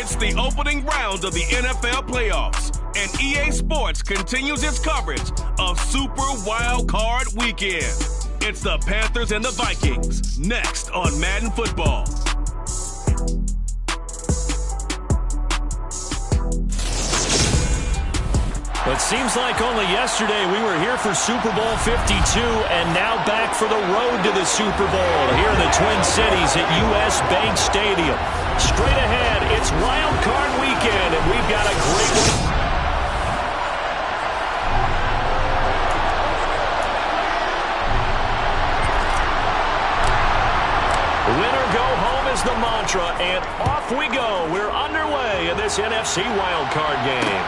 It's the opening round of the NFL playoffs, and EA Sports continues its coverage of Super Wild Card Weekend. It's the Panthers and the Vikings, next on Madden Football. It seems like only yesterday we were here for Super Bowl 52 and now back for the road to the Super Bowl here in the Twin Cities at US Bank Stadium. Straight ahead, it's Wild Card Weekend, and we've got a great one. Winner go home is the mantra, and off we go. We're underway in this NFC Wild Card game.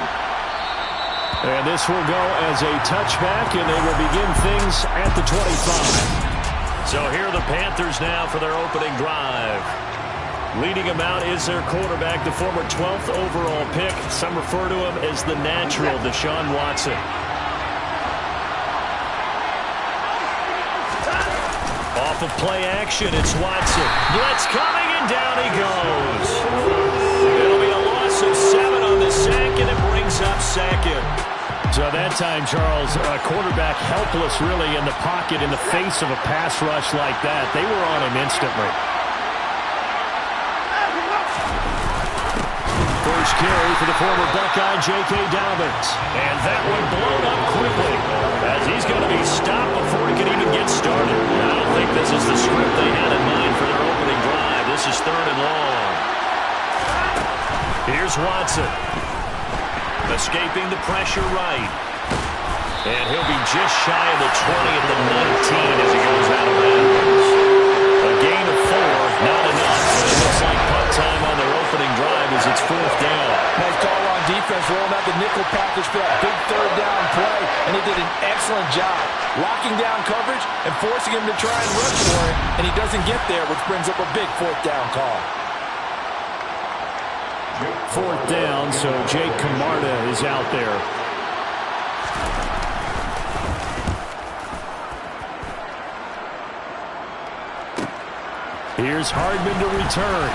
And this will go as a touchback, and they will begin things at the 25. So here are the Panthers now for their opening drive. Leading them out is their quarterback, the former 12th overall pick. Some refer to him as the natural, Deshaun Watson. Off of play action, it's Watson. Blitz coming, and down he goes. It'll be a loss of 7 on the sack, and it brings up second. So that time, Charles, a quarterback helpless really in the pocket in the face of a pass rush like that. They were on him instantly. First carry for the former Buckeye, J.K. Dobbins. And that one blown up quickly as he's going to be stopped before he can even get started. I don't think this is the script they had in mind for their opening drive. This is 3rd and long. Here's Watson. Escaping the pressure right. And he'll be just shy of the 20 at the 19 as he goes out of bounds. A gain of 4, not enough. It looks like punt time on their opening drive as it's 4th down. Nice call on defense, rolling out the nickel package for that big 3rd down play, and he did an excellent job locking down coverage and forcing him to try and rush for it, and he doesn't get there, which brings up a big 4th down call. 4th down, so Jake Camarda is out there. Here's Hardman to return.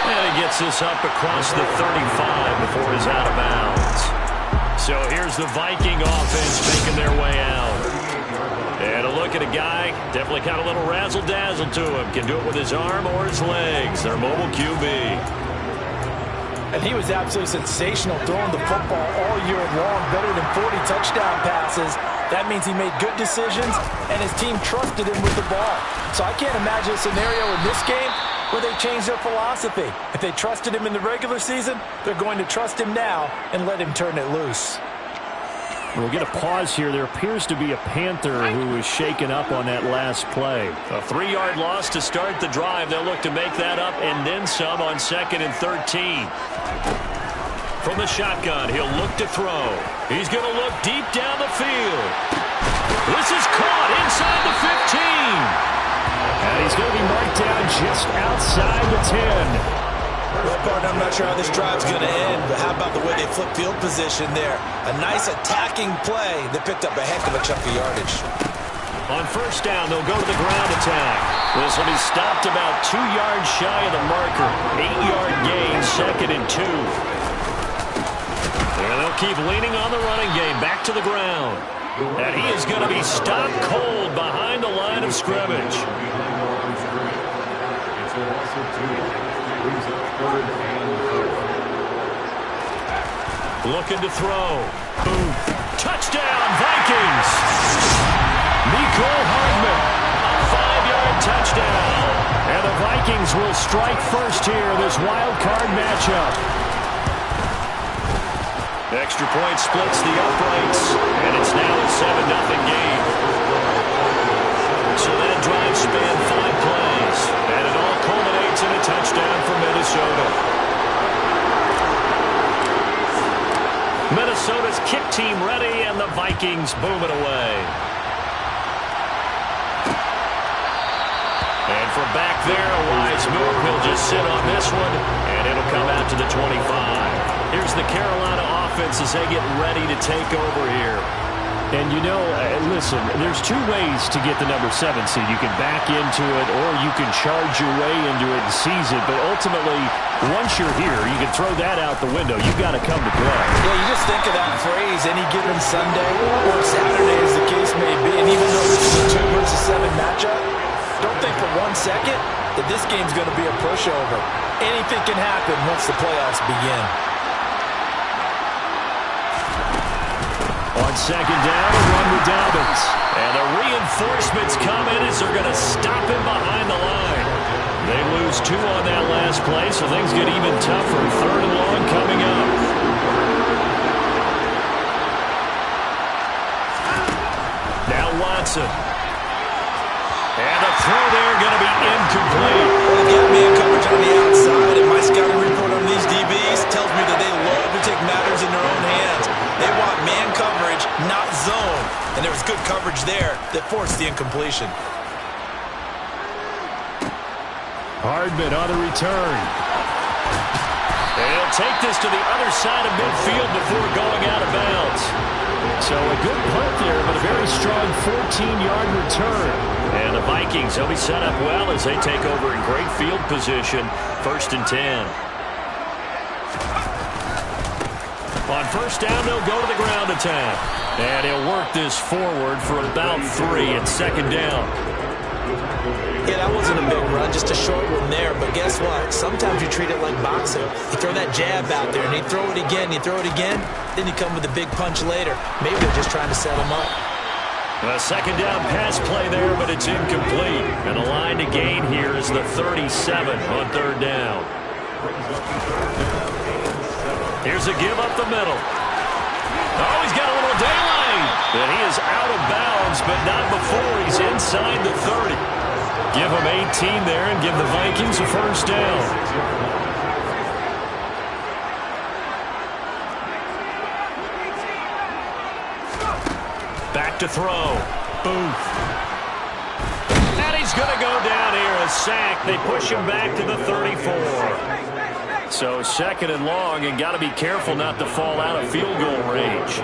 And he gets this up across the 35 before he's out of bounds. So here's the Viking offense making their way out. And a look at a guy, definitely got a little razzle-dazzle to him. Can do it with his arm or his legs. Their mobile QB. And he was absolutely sensational throwing the football all year long. Better than 40 touchdown passes. That means he made good decisions, and his team trusted him with the ball. So I can't imagine a scenario in this game where they changed their philosophy. If they trusted him in the regular season, they're going to trust him now and let him turn it loose. We'll get a pause here. There appears to be a Panther who was shaken up on that last play. A 3-yard loss to start the drive. They'll look to make that up and then some on 2nd and 13. From the shotgun, he'll look to throw. He's going to look deep down the field. This is caught inside the 15. And he's going to be marked down just outside the 10. Well, partner, I'm not sure how this drive's going to end, but how about the way they flip field position there? A nice attacking play that picked up a heck of a chunk of yardage. On 1st down, they'll go to the ground attack. This will be stopped about 2 yards shy of the marker. 8-yard gain, 2nd and 2. And they'll keep leaning on the running game. Back to the ground. And he is going to be stopped cold behind the line of scrimmage. Looking to throw. Boom. Touchdown, Vikings. Nicole Hardman. A 5-yard touchdown. And the Vikings will strike first here in this wild card matchup. Extra point splits the uprights, and it's now a 7-0 game. So that drive spanned 5 plays, and it all culminates in a touchdown for Minnesota. Minnesota's kick team ready, and the Vikings boom it away. And from back there, a wise move. He'll just sit on this one, and it'll come out to the 25. Here's the Carolina offense as they get ready to take over here. And you know, listen, there's two ways to get the number 7 seed. You can back into it or you can charge your way into it and seize it. But ultimately, once you're here, you can throw that out the window. You've got to come to play. Yeah, you just think of that phrase, any given Sunday or Saturday as the case may be. And even though this is a 2 versus 7 matchup, don't think for 1 second that this game's going to be a pushover. Anything can happen once the playoffs begin. On second down, a run with Dobbins. And the reinforcements come in as they're going to stop him behind the line. They lose 2 on that last play, so things get even tougher. 3rd and long coming up. Now Watson. And the throw there going to be incomplete. Well, they've got man coverage on the outside, and my scouting report on these DBs tells me that they love to take matters in their own hands. They want man coverage, not zone. And there was good coverage there that forced the incompletion. Hardman on the return. And he'll take this to the other side of midfield before going out of bounds. So a good punt there, but a very strong 14-yard return. And the Vikings, they'll be set up well as they take over in great field position. 1st and 10. On 1st down, they'll go to the ground attack. And he'll work this forward for about 3 at 2nd down. Yeah, that wasn't a big run, just a short one there. But guess what? Sometimes you treat it like boxing. You throw that jab out there, and you throw it again, you throw it again, then you come with a big punch later. Maybe they're just trying to set him up. A 2nd down pass play there, but it's incomplete. And the line to gain here is the 37 on 3rd down. Here's a give up the middle. Oh, he's got a little daylight. And he is out of bounds, but not before he's inside the 30. Give him 18 there and give the Vikings a 1st down. Back to throw. Booth. And he's going to go down here. A sack. They push him back to the 34. So 2nd and long, and got to be careful not to fall out of field goal range.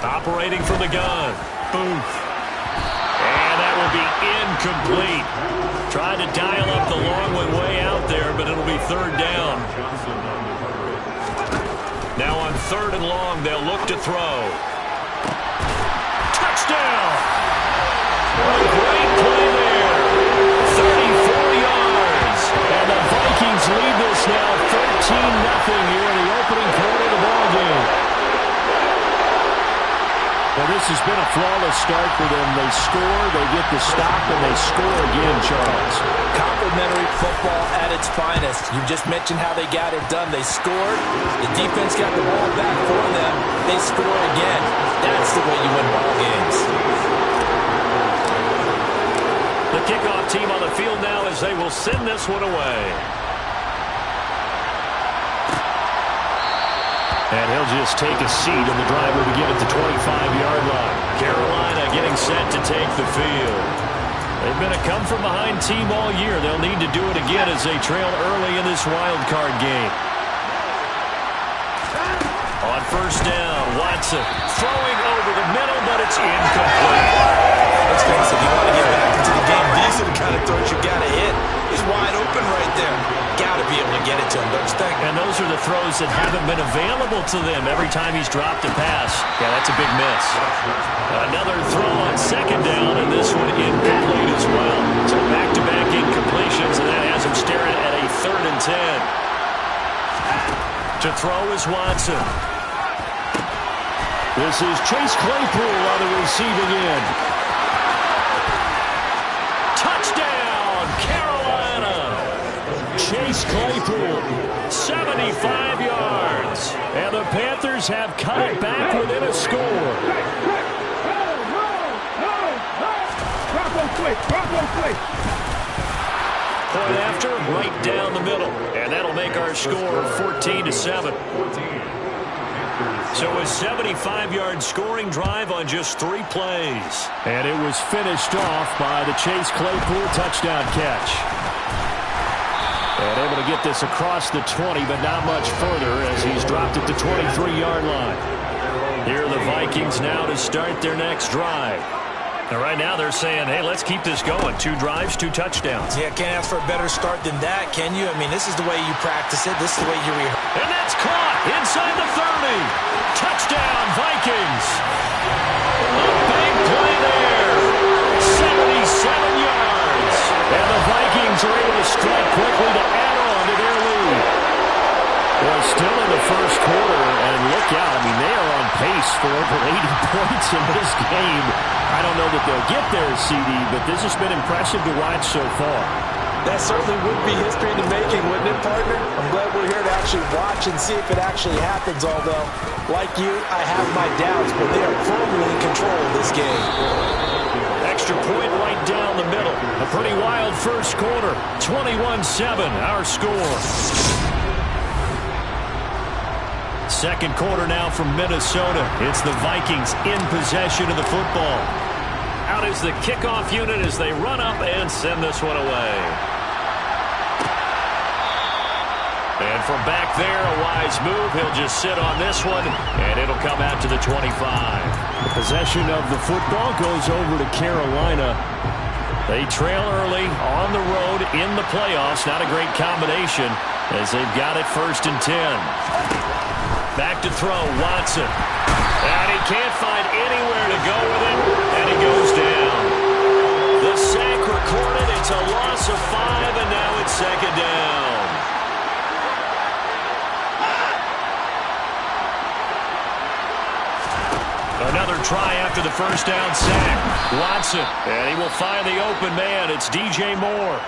Operating from the gun. Booth. And that will be incomplete. Tried to dial up the long one way out there, but it'll be 3rd down. Now on 3rd and long, they'll look to throw. Touchdown! What a great play there. 34 yards. And the Vikings lead this now 13-0 here in the opening quarter of the ballgame. Well, this has been a flawless start for them. They score, they get the stop, and they score again, Charles. Complimentary football at its finest. You just mentioned how they got it done. They scored. The defense got the ball back for them. They score again. That's the way you win ball games. The kickoff team on the field now as they will send this one away. And he'll just take a seat, and the drive will begin at the 25-yard line. Carolina getting set to take the field. They've been a come-from-behind team all year. They'll need to do it again as they trail early in this wild card game. On 1st down, Watson throwing over the middle, but it's incomplete. Let's face it, you want to get back into the game. These are the kind of throws you got to hit. He's wide open right there. Got to be able to get it to him, don't you think? And those are the throws that haven't been available to them every time he's dropped a pass. Yeah, that's a big miss. Another throw on 2nd down, and this one incomplete as well. So back-to-back incompletions, and that has him staring at a 3rd and 10. To throw is Watson. This is Chase Claypool on the receiving end. Touchdown, Carolina! Chase Claypool, 75 yards. And the Panthers have cut it back within a score. Point after, right down the middle. And that'll make our score 14-7. So a 75-yard scoring drive on just 3 plays. And it was finished off by the Chase Claypool touchdown catch. And able to get this across the 20, but not much further as he's dropped at the 23-yard line. Here are the Vikings now to start their next drive. And right now they're saying, hey, let's keep this going. 2 drives, 2 touchdowns. Yeah, can't ask for a better start than that, can you? I mean, this is the way you practice it. This is the way you rehearse. And that's caught inside the 30. Touchdown, Vikings. A big play there. 77 yards. And the Vikings are able to strike quickly to add on to their lead. Well, still in the first quarter, and look out. I mean, they are on pace for over 80 points in this game. I don't know that they'll get there, CD, but this has been impressive to watch so far. That certainly would be history in the making, wouldn't it, partner? I'm glad we're here to actually watch and see if it actually happens, although, like you, I have my doubts, but they are firmly in control of this game. Extra point right down the middle. A pretty wild first quarter. 21-7, our score. Second quarter now from Minnesota. It's the Vikings in possession of the football. Out is the kickoff unit as they run up and send this one away. And from back there, a wise move. He'll just sit on this one, and it'll come out to the 25. The possession of the football goes over to Carolina. They trail early on the road in the playoffs. Not a great combination as they've got it 1st and 10. Back to throw, Watson. And he can't find anywhere to go with it, and he goes down. The sack recorded. It's a loss of 5, and now it's 2nd down. Another try after the first down sack. Watson, and he will find the open man. It's DJ Moore.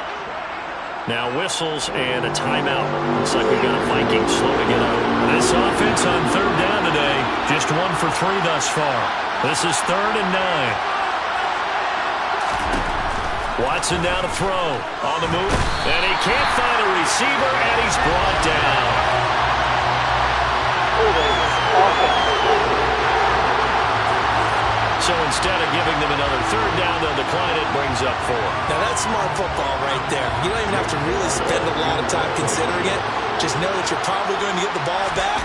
Now whistles and a timeout. Looks like we've got a Viking slow to get up. This offense on 3rd down today, just 1 for 3 thus far. This is 3rd and 9. Watson down to throw. On the move. And he can't find a receiver, and he's brought down. So instead of giving them another 3rd down, they'll decline it, brings up 4. Now that's smart football right there. You don't even have to really spend a lot of time considering it. Just know that you're probably going to get the ball back.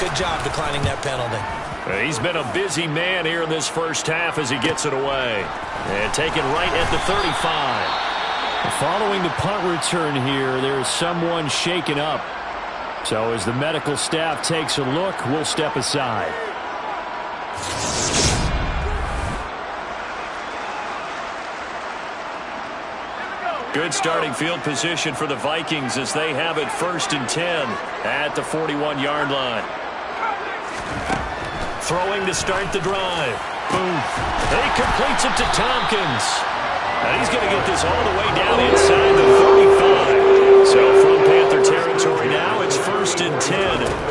Good job declining that penalty. He's been a busy man here in this first half as he gets it away. And taken right at the 35. Following the punt return here, there's someone shaken up. So as the medical staff takes a look, we'll step aside. Good starting field position for the Vikings as they have it 1st and 10 at the 41-yard line. Throwing to start the drive. Boom. He completes it to Tompkins. And he's going to get this all the way down inside the 35. So from Panther territory now, it's 1st and 10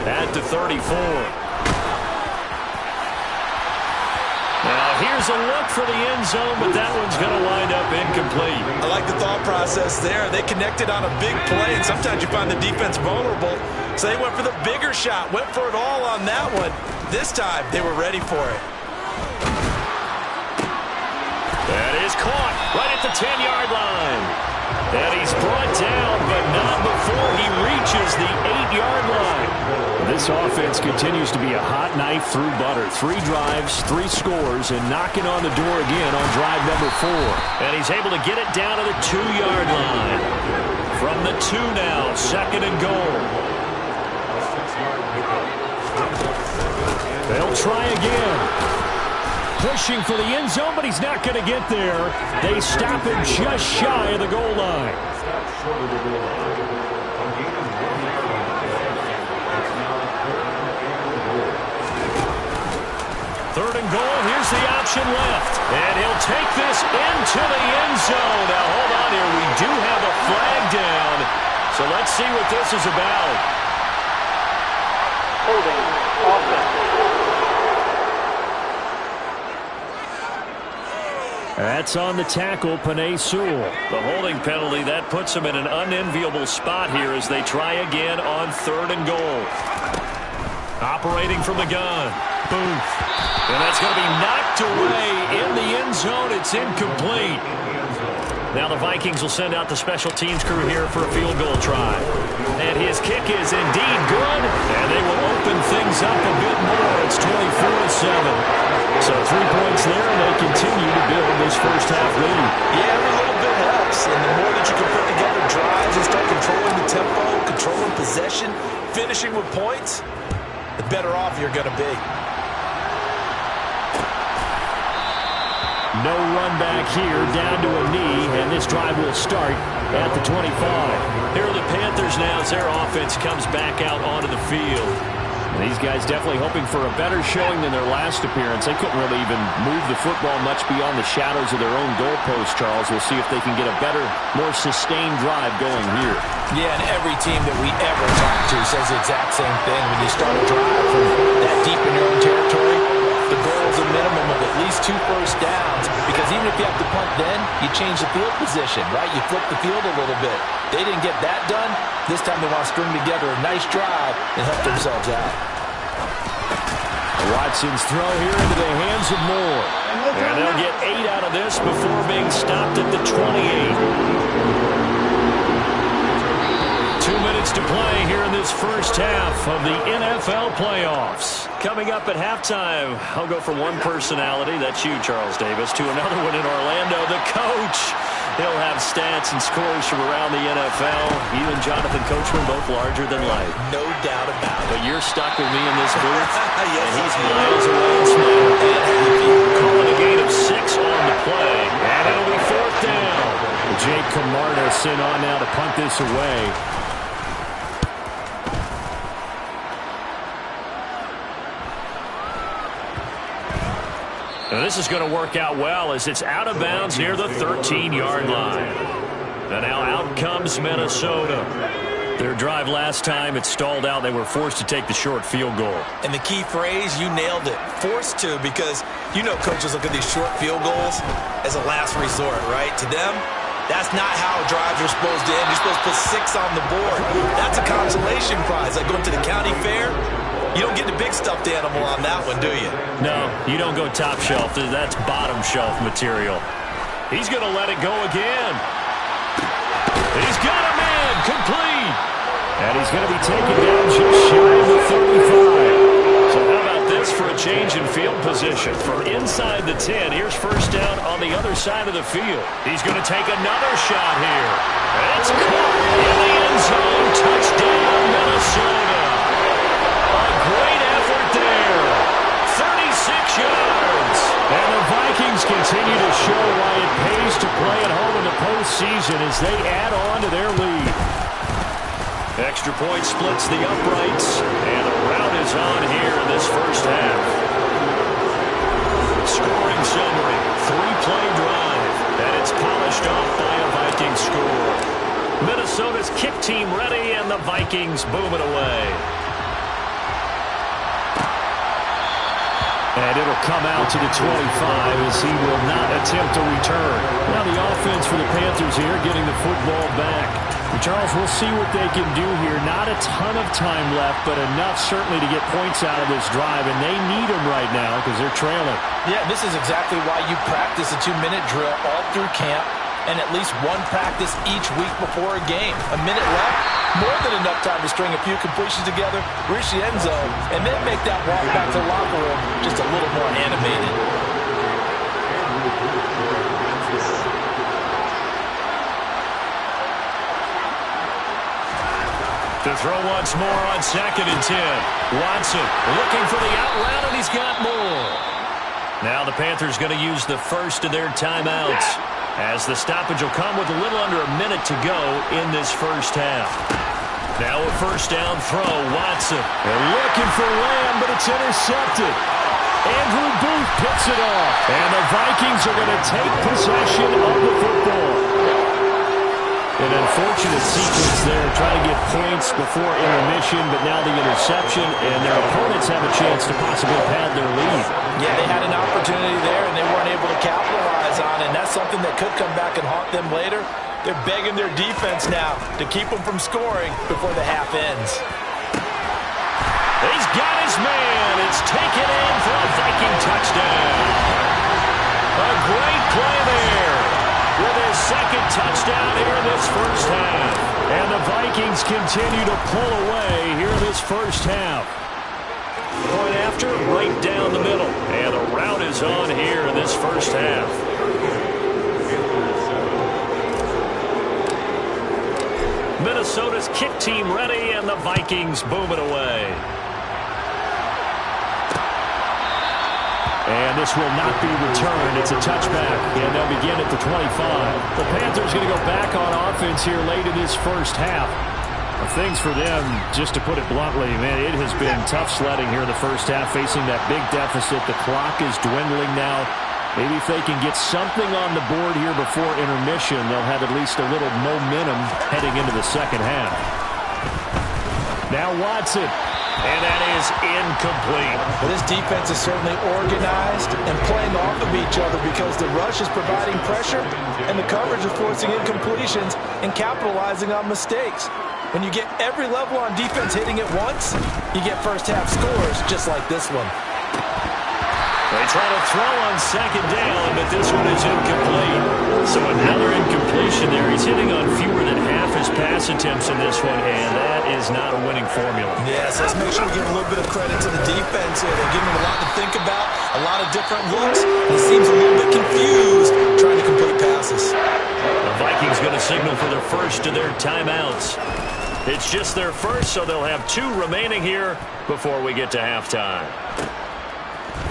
at the 34. Now here's a look for the end zone, but that one's going to wind up incomplete. I like the thought process there. They connected on a big play, and sometimes you find the defense vulnerable. So they went for the bigger shot, went for it all on that one. This time, they were ready for it. That is caught right at the 10-yard line. And he's brought down, but not before he reaches the 8-yard line. This offense continues to be a hot knife through butter. 3 drives, 3 scores, and knocking on the door again on drive number 4. And he's able to get it down to the 2-yard line. From the 2 now, 2nd and goal. They'll try again. Pushing for the end zone, but he's not going to get there. They stop him just shy of the goal line. 3rd and goal. Here's the option left. And he'll take this into the end zone. Now, hold on here. We do have a flag down. So let's see what this is about. Holding offense. That's on the tackle, Penei Sewell. The holding penalty, that puts him in an unenviable spot here as they try again on 3rd and goal. Operating from the gun. Booth. And that's going to be knocked away in the end zone. It's incomplete. Now the Vikings will send out the special teams crew here for a field goal try. And his kick is indeed good, and they will open things up a bit more. It's 24-7. So 3 points there, and they continue to build this first half lead. Yeah, every little bit helps, and the more that you can put together drives and start controlling the tempo, controlling possession, finishing with points, the better off you're going to be. No run back here, down to a knee, and this drive will start at the 25. Here are the Panthers now as their offense comes back out onto the field. And these guys definitely hoping for a better showing than their last appearance. They couldn't really even move the football much beyond the shadows of their own goalpost, Charles. We'll see if they can get a better, more sustained drive going here. Yeah, and every team that we ever talk to says the exact same thing. When you start a drive from that deep in your own territory, the goal is a minimum of at least 2 first downs, because even if you have to punt then, you change the field position, right? You flip the field a little bit. They didn't get that done. This time they want to string together a nice drive and help themselves out. Watson's throw here into the hands of Moore. And they'll get 8 out of this before being stopped at the 28. 2 minutes to play here in this first half of the NFL playoffs. Coming up at halftime, I'll go from one personality, that's you, Charles Davis, to another one in Orlando, the coach. He'll have stats and scores from around the NFL. You and Jonathan Coachman both larger than life. No doubt about it. But you're stuck with me in this booth, yes, and he's miles away and smiling. Calling a gain of 6 on the play, and it'll be 4th down. Jake Camarda sent on now to punt this away. Now this is going to work out well as it's out of bounds near the 13-yard line. And now out comes Minnesota. Their drive last time, it stalled out. They were forced to take the short field goal. And the key phrase, you nailed it. Forced to, because you know coaches look at these short field goals as a last resort, right? To them, that's not how drives are supposed to end. You're supposed to put 6 on the board. That's a consolation prize. Like going to the county fair, you don't get the big stuffed animal on that one, do you? No, you don't go top shelf. That's bottom shelf material. He's going to let it go again. He's got a man complete. And he's going to be taken down just shy of the 35. So how about this for a change in field position? From inside the 10, here's first down on the other side of the field. He's going to take another shot here. It's caught in the end zone. Touchdown, Minnesota. A great effort there. 36 yards. And the Vikings continue to show why it pays to play at home in the postseason as they add on to their lead. Extra point splits the uprights, and the route is on here in this first half. Scoring summary, 3-play drive, and it's polished off by a Vikings score. Minnesota's kick team ready, and the Vikings boom it away. And it'll come out to the 25 as he will not attempt to return. Now the offense for the Panthers here getting the football back. And Charles, we'll see what they can do here. Not a ton of time left, but enough certainly to get points out of this drive. And they need them right now because they're trailing. Yeah, this is exactly why you practice a 2-minute drill all through camp and at least one practice each week before a game. A minute left, more than enough time to string a few completions together, reach the end zone, and then make that walk back to the locker room just a little more animated. To throw once more on 2nd and 10. Watson looking for the out route, and he's got more. Now the Panthers going to use the first of their timeouts, as the stoppage will come with a little under a minute to go in this first half. Now a first down throw, Watson. They're looking for Lamb, but it's intercepted. Andrew Booth picks it off, and the Vikings are going to take possession of the football. An unfortunate sequence there, trying to get points before intermission, but now the interception, and their opponents have a chance to possibly pad their lead. Yeah, they had an opportunity there, and they weren't able to capitalize on it, and that's something that could come back and haunt them later. They're begging their defense now to keep them from scoring before the half ends. He's got his man. It's taken in for a Viking touchdown. A great play there. With his second this first half. And the Vikings continue to pull away here in this first half. Point after, right down the middle. And the rout is on here in this first half. Minnesota's kick team ready, and the Vikings boom it away. And this will not be returned. It's a touchback, and they'll begin at the 25. The Panthers going to go back on offense here late in this first half. Things for them, just to put it bluntly, man, it has been tough sledding here in the first half, facing that big deficit. The clock is dwindling now. Maybe if they can get something on the board here before intermission, they'll have at least a little momentum heading into the second half. Now Watson. And that is incomplete. Well, this defense is certainly organized and playing off of each other because the rush is providing pressure and the coverage is forcing incompletions and capitalizing on mistakes. When you get every level on defense hitting at once, you get first half scores just like this one. They try to throw on second down, but this one is incomplete. So another incompletion there. He's hitting on fewer than half his pass attempts in this one, and that is not a winning formula. Yes, let's make sure we give a little bit of credit to the defense here. They're giving him a lot to think about, a lot of different looks. He seems a little bit confused trying to complete passes. The Vikings going to signal for their first of their timeouts. It's just their first, so they'll have 2 remaining here before we get to halftime.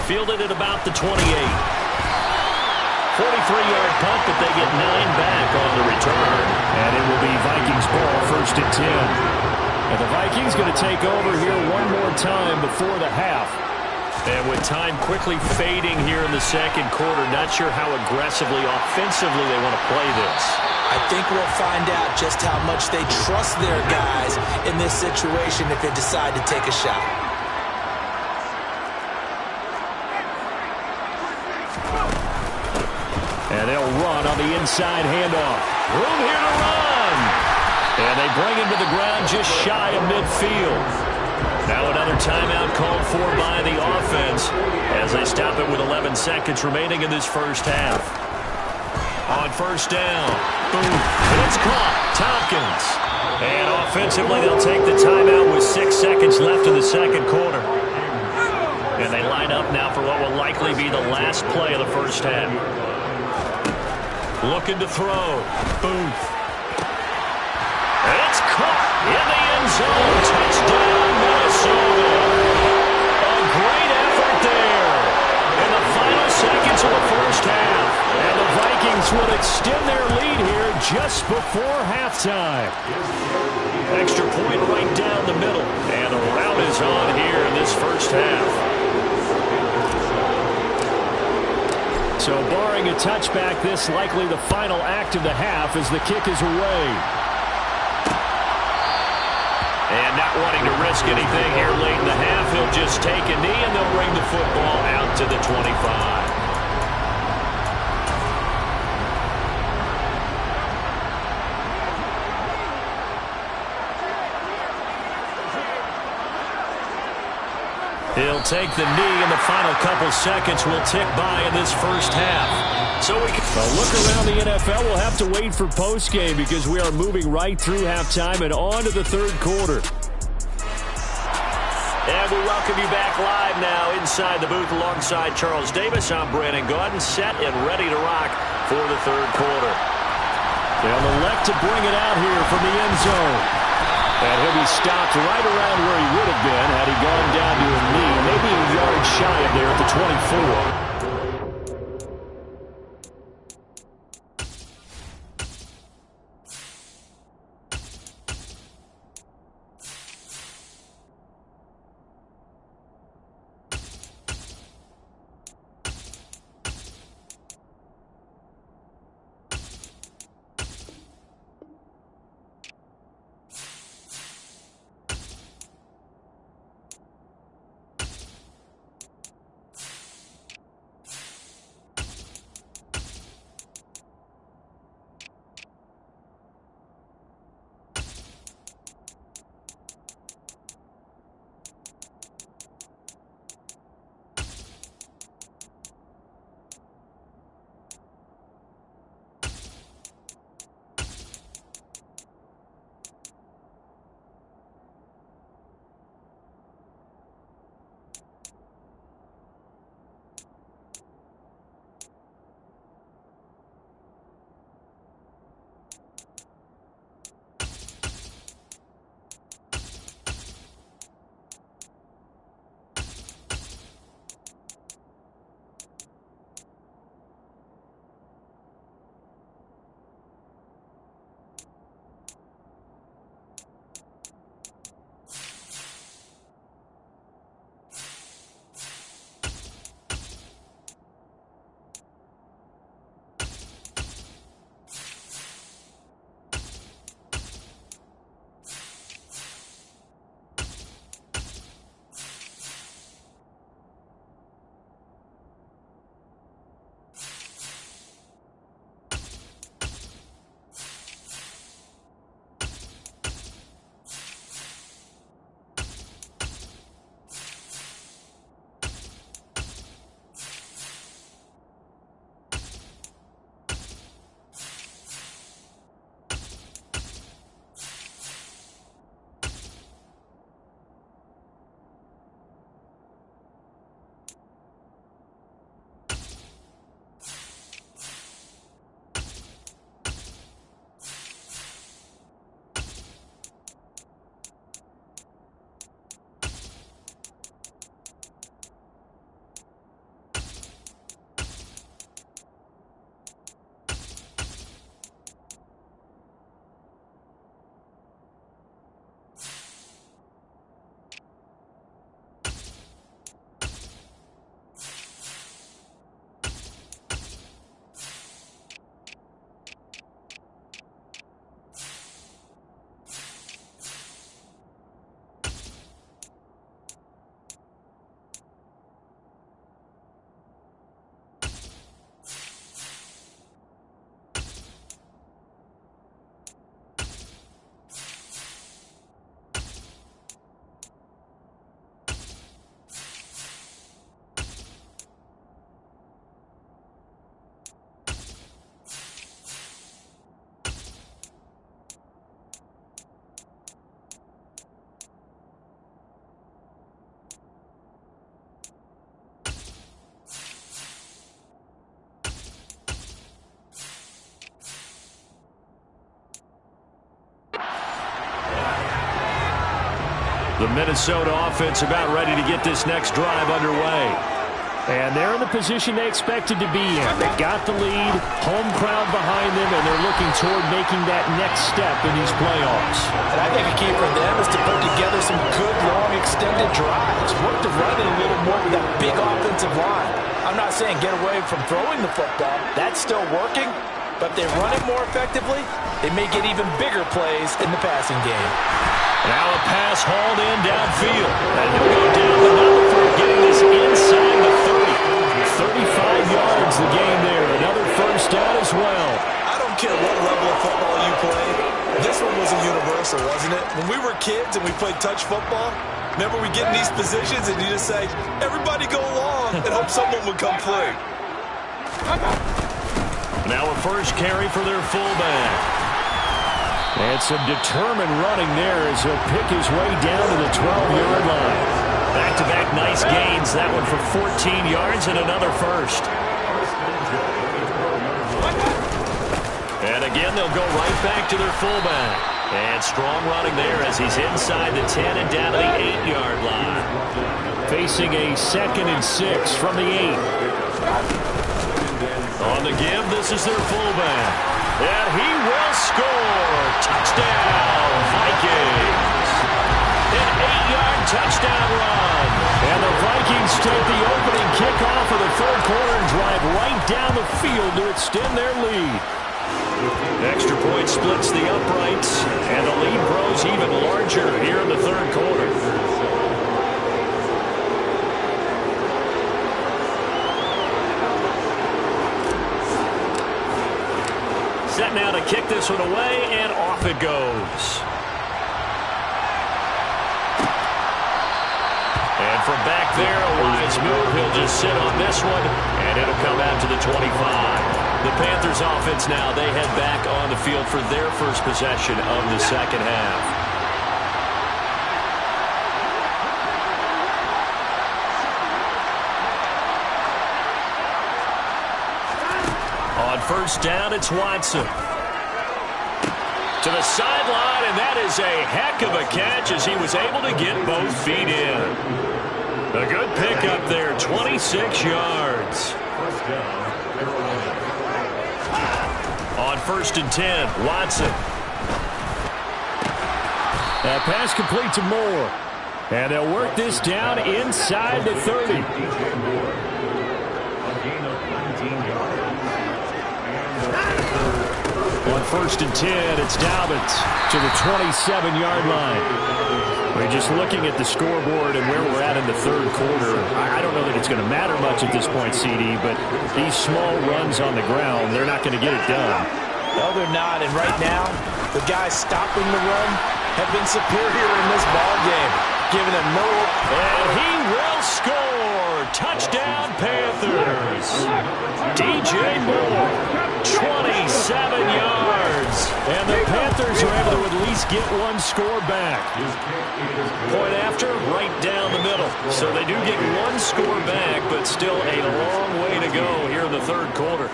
Fielded at about the 28. 43-yard punt, but they get 9 back on the return. And it will be Vikings ball, first and 10. And the Vikings going to take over here one more time before the half. And with time quickly fading here in the second quarter, not sure how aggressively, offensively they want to play this. I think we'll find out just how much they trust their guys in this situation if they decide to take a shot. And they'll run on the inside handoff. Room here to run. And they bring him to the ground just shy of midfield. Now another timeout called for by the offense as they stop it with 11 seconds remaining in this first half. On first down. Boom. And it's caught. Tompkins. And offensively, they'll take the timeout with 6 seconds left in the second quarter. And they line up now for what will likely be the last play of the first half. Looking to throw. Booth. And it's caught in the end zone. Touchdown, Minnesota. A great effort there in the final seconds of the first half. And the Vikings will extend their lead here just before halftime. Extra point right down the middle. And the rout is on here in this first half. So barring a touchback, this likely the final act of the half as the kick is away. And not wanting to risk anything here late in the half, he'll just take a knee and they'll bring the football out to the 25. He'll take the knee, and the final couple seconds will tick by in this first half. So we can look around the NFL. We'll have to wait for postgame because we are moving right through halftime and on to the third quarter. And we welcome you back live now inside the booth alongside Charles Davis. I'm Brandon Gaudin, set and ready to rock for the third quarter. They'll elect to bring it out here from the end zone. And he'll be stopped right around where he would have been had he gone down to a knee, maybe a yard shy of there at the 24. The Minnesota offense about ready to get this next drive underway. And they're in the position they expected to be in. They got the lead, home crowd behind them, and they're looking toward making that next step in these playoffs. And I think a key for them is to put together some good, long, extended drives. Work to run it a little more with that big offensive line. I'm not saying get away from throwing the football. That's still working. But if they run it more effectively, they may get even bigger plays in the passing game. Now a pass hauled in downfield. And he'll go down the number for getting this inside the 30. 35 yards the game there. Another first down as well. I don't care what level of football you play. This one was a universal, wasn't it? When we were kids and we played touch football, remember we get in these positions and you just say, everybody go along and hope someone would come free. Now a first carry for their fullback. And some determined running there as he'll pick his way down to the 12-yard line. Back-to-back nice gains. That one for 14 yards and another first. And again, they'll go right back to their fullback. And strong running there as he's inside the 10 and down to the 8-yard line. Facing a 2nd and 6 from the 8. On the give, this is their fullback. And he will score. Touchdown, Vikings. An 8-yard touchdown run. And the Vikings take the opening kickoff of the third quarter and drive right down the field to extend their lead. Extra point splits the uprights, and the lead grows even larger here in the third quarter. Set now to kick this one away, and off it goes. And from back there, a wise move. He'll just sit on this one, and it'll come out to the 25. The Panthers offense now, they head back on the field for their first possession of the second half. On first down, it's Watson. To the sideline, and that is a heck of a catch as he was able to get both feet in. A good pickup there, 26 yards. On first and 10, Watson. That pass complete to Moore. And they'll work this down inside the 30. On first and 10, it's Dobbins to the 27-yard line. We're just looking at the scoreboard and where we're at in the third quarter. I don't know that it's going to matter much at this point, CD, but these small runs on the ground, they're not going to get it done. No, they're not. And right now, the guys stopping the run have been superior in this ball game, giving them no hope. And he will score. Touchdown, Panthers. DJ Moore, 27 yards. And the Panthers are able to at least get one score back. Point after, right down the middle. So they do get one score back, but still a long way to go here in the third quarter.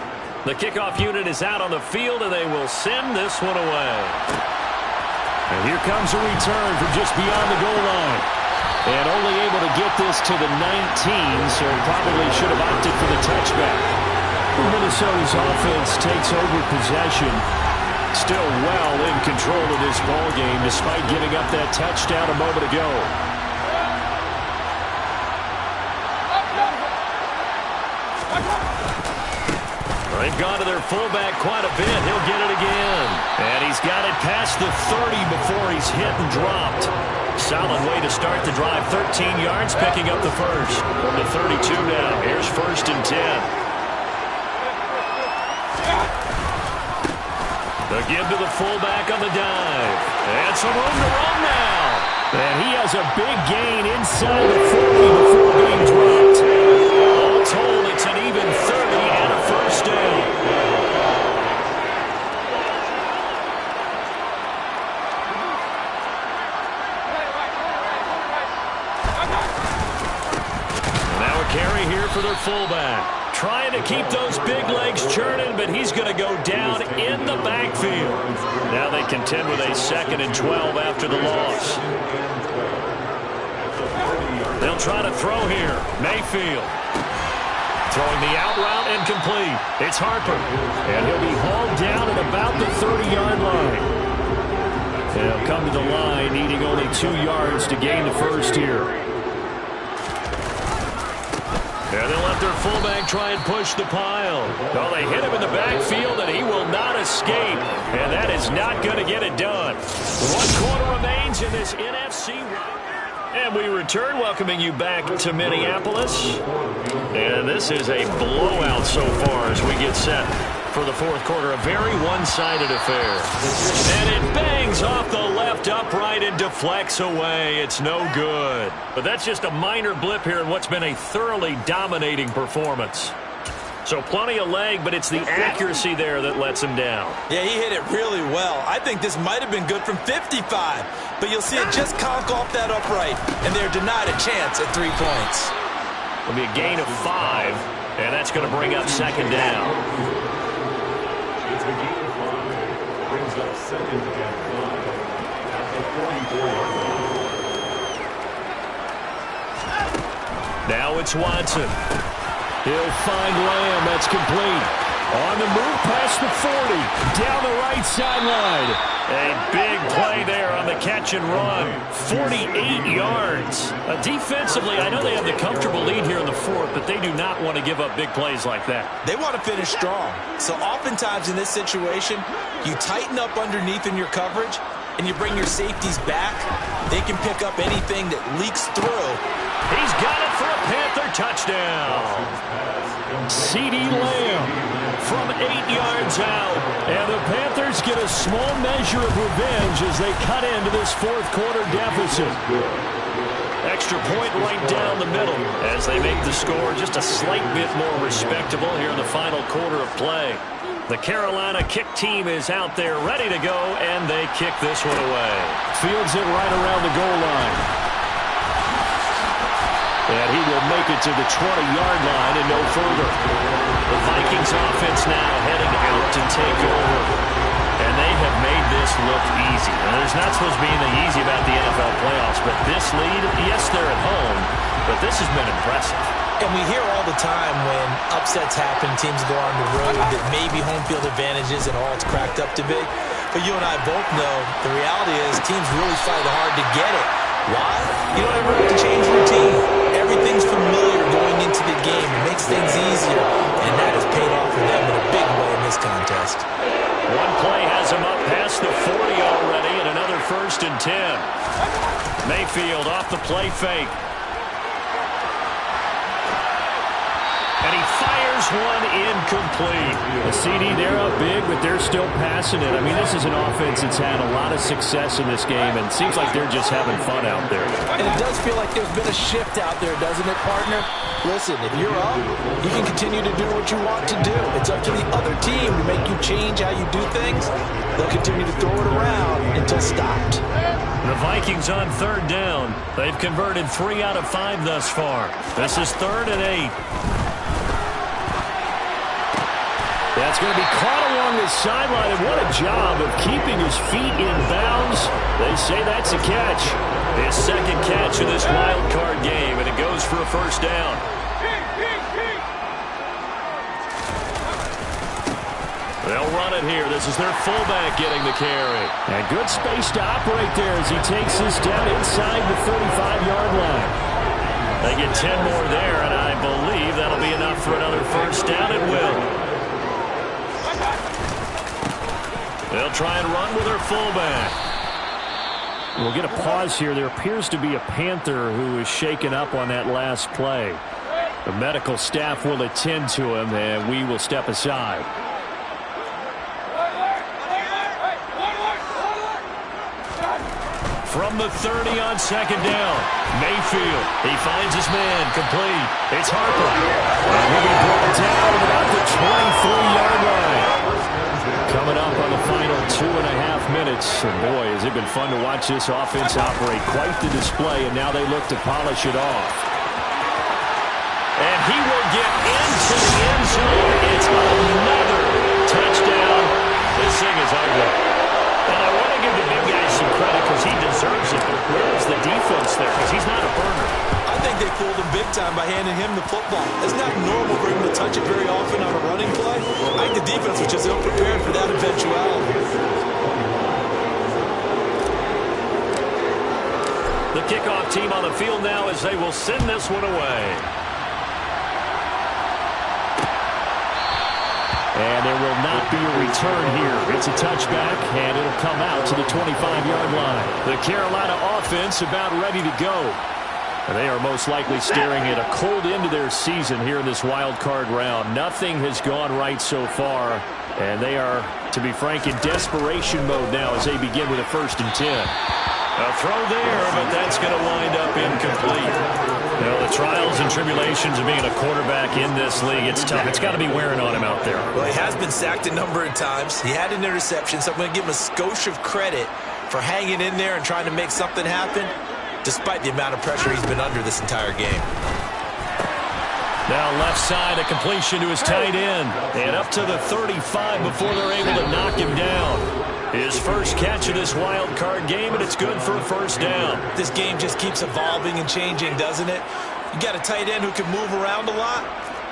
The kickoff unit is out on the field, and they will send this one away. And here comes a return from just beyond the goal line. And only able to get this to the 19, so probably should have opted for the touchback. Minnesota's offense takes over possession. Still well in control of this ball game, despite giving up that touchdown a moment ago. They've gone to their fullback quite a bit. He'll get it again. And he's got it past the 30 before he's hit and dropped. Solid way to start the drive. 13 yards, picking up the first. From the 32 now. Here's first and 10. The give to the fullback on the dive. And some room to run now. And he has a big gain inside the 40 before being dropped. All told, it's an even 30 and a first down. Now a carry here for their fullback. Trying to keep those big legs churning, but he's going to go down in the backfield. Now they contend with a 2nd and 12 after the loss. They'll try to throw here. Mayfield. Throwing the out route and complete. It's Harper. And he'll be hauled down at about the 30-yard line. He'll come to the line, needing only 2 yards to gain the first here. And they'll let their fullback try and push the pile. Well, they hit him in the backfield, and he will not escape. And that is not going to get it done. 1 quarter remains in this NFC. And we return, welcoming you back to Minneapolis. And this is a blowout so far as we get set for the fourth quarter. A very one-sided affair. And it bangs off the left upright and deflects away. It's no good. But that's just a minor blip here in what's been a thoroughly dominating performance. So plenty of leg, but it's the accuracy there that lets him down. Yeah, he hit it really well. I think this might have been good from 55. But you'll see it just conk off that upright, and they're denied a chance at 3 points. It'll be a gain of 5, and that's going to bring up second down. It's a gain of 5. Brings up second and 5 at the 44-yard line. Now it's Watson. He'll find Lamb. That's complete. On the move past the 40. Down the right sideline. A big play there on the catch and run. 48 yards. Defensively, I know they have the comfortable lead here in the fourth, but they do not want to give up big plays like that. They want to finish strong. So oftentimes in this situation, you tighten up underneath in your coverage, and you bring your safeties back. They can pick up anything that leaks through. He's got it for a Panther touchdown. CeeDee Lamb from 8 yards out. And the Panthers get a small measure of revenge as they cut into this fourth quarter deficit. Extra point right down the middle as they make the score just a slight bit more respectable here in the final quarter of play. The Carolina kick team is out there ready to go, and they kick this one away. Fields it right around the goal line. And he will make it to the 20-yard line and no further. The Vikings offense now heading out to take over. And they have made this look easy. And there's not supposed to be anything easy about the NFL playoffs, but this lead, yes, they're at home, but this has been impressive. And we hear all the time when upsets happen, teams go on the road, that maybe home field advantage isn't all it's cracked up to be. But you and I both know the reality is teams really fight hard to get it. Why? You don't ever have to change routine. Everything's familiar going into the game. It makes things easier, and that has paid off for them in a big way in this contest. One play has him up past the 40 already, and another 1st and 10. Mayfield off the play fake. And he fires one incomplete. The CD, they're up big, but they're still passing it. I mean, this is an offense that's had a lot of success in this game, and it seems like they're just having fun out there. And it does feel like there's been a shift out there, doesn't it, partner? Listen, if you're up, you can continue to do what you want to do. It's up to the other team to make you change how you do things. They'll continue to throw it around until stopped. The Vikings on 3rd down. They've converted 3 out of 5 thus far. This is 3rd and 8. That's going to be caught along the sideline, and what a job of keeping his feet in bounds. They say that's a catch. His 2nd catch of this wild card game, and it goes for a 1st down. They'll run it here. This is their fullback getting the carry. And good space to operate there as he takes this down inside the 35-yard line. They get 10 more there, and I believe that'll be enough for another 1st down. It will. They'll try and run with their fullback. We'll get a pause here. There appears to be a Panther who is shaken up on that last play. The medical staff will attend to him, and we will step aside. From the 30 on 2nd down, Mayfield. He finds his man, complete. It's Harper. And he'll be brought down at about the 23-yard line. Coming up on the final 2.5 minutes. And boy, has it been fun to watch this offense operate. Quite the display, and now they look to polish it off. And he will get into the end zone. It's another touchdown. This thing is ugly. And I want to give the big guy some credit because he deserves it. But where's the defense there? Because he's not a burner. I think handing him the football. It's not normal for him to touch it very often on a running play. I think the defense was just ill-prepared for that eventuality. The kickoff team on the field now as they will send this one away. And there will not be a return here. It's a touchback, and it'll come out to the 25-yard line. The Carolina offense about ready to go. And they are most likely staring at a cold end to their season here in this wild card round. Nothing has gone right so far, and they are, to be frank, in desperation mode now as they begin with a 1st and 10. A throw there, but that's going to wind up incomplete. You know, the trials and tribulations of being a quarterback in this league, it's tough. It's got to be wearing on him out there. Well, he has been sacked a number of times. He had an interception, so I'm going to give him a skosh of credit for hanging in there and trying to make something happen, despite the amount of pressure he's been under this entire game. Now left side, a completion to his tight end. And up to the 35 before they're able to knock him down. His first catch of this wild card game, and it's good for a 1st down. This game just keeps evolving and changing, doesn't it? You got a tight end who can move around a lot,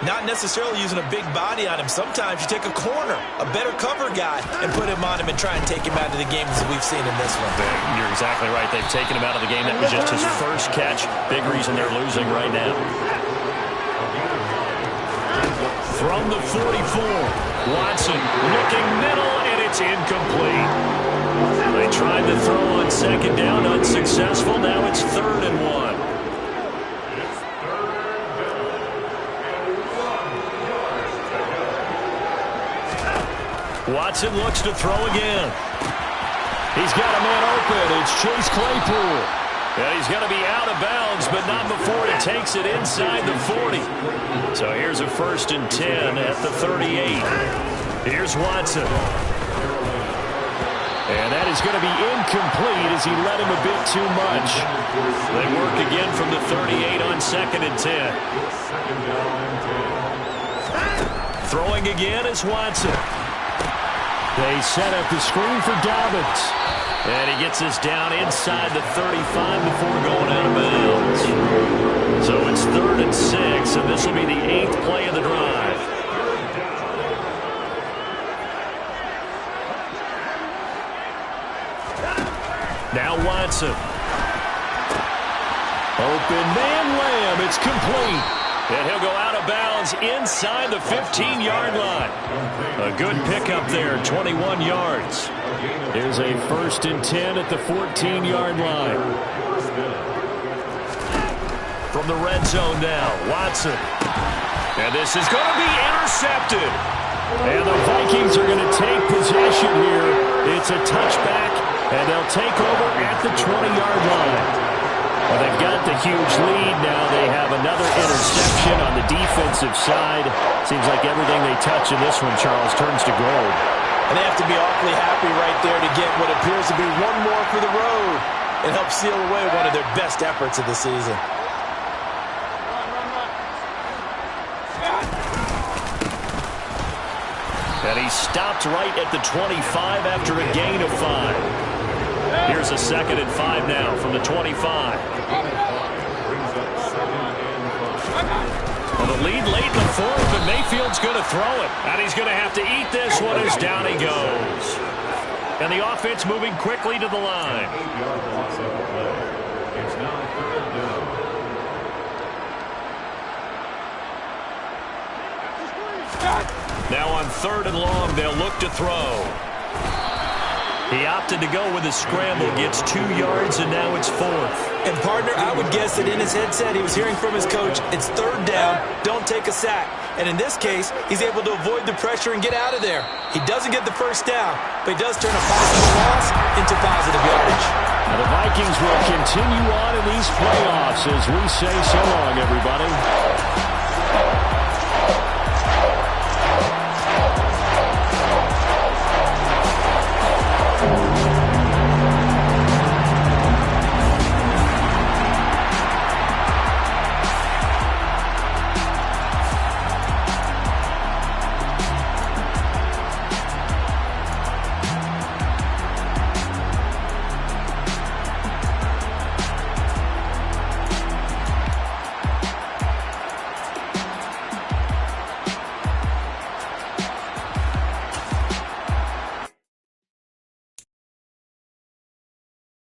not necessarily using a big body on him. Sometimes you take a corner, a better cover guy, and put him on him and try and take him out of the game as we've seen in this one. You're exactly right. They've taken him out of the game. That was just his first catch. Big reason they're losing right now. From the 44, Watson looking middle, and it's incomplete. They tried to throw on 2nd down, unsuccessful. Now it's 3rd and 1. Watson looks to throw again. He's got a man open. It's Chase Claypool. And he's going to be out of bounds, but not before he takes it inside the 40. So here's a 1st and 10 at the 38. Here's Watson. And that is going to be incomplete as he led him a bit too much. They work again from the 38 on 2nd and 10. Throwing again is Watson. They set up the screen for Dobbins. And he gets this down inside the 35 before going out of bounds. So it's 3rd and 6, and this will be the 8th play of the drive. Now Watson. Open man Lamb. It's complete. And he'll go out of bounds inside the 15-yard line. A good pickup there, 21 yards. Here's a 1st and 10 at the 14-yard line. From the red zone now, Watson. And this is going to be intercepted. And the Vikings are going to take possession here. It's a touchback, and they'll take over at the 20-yard line. Well, they've got the huge lead. Now they have another interception on the defensive side. Seems like everything they touch in this one, Charles, turns to gold. And they have to be awfully happy right there to get what appears to be one more for the road and help seal away one of their best efforts of the season. And he stopped right at the 25 after a gain of 5. Here's a 2nd and 5 now from the 25. Well, the lead late in the 4th, but Mayfield's going to throw it. And he's going to have to eat this one as down he goes. And the offense moving quickly to the line. Now on 3rd and long, they'll look to throw. He opted to go with a scramble, gets 2 yards, and now it's 4th. And, partner, I would guess that in his headset he was hearing from his coach, it's 3rd down, don't take a sack. And in this case, he's able to avoid the pressure and get out of there. He doesn't get the 1st down, but he does turn a possible loss into positive yardage. Now the Vikings will continue on in these playoffs as we say so long, everybody.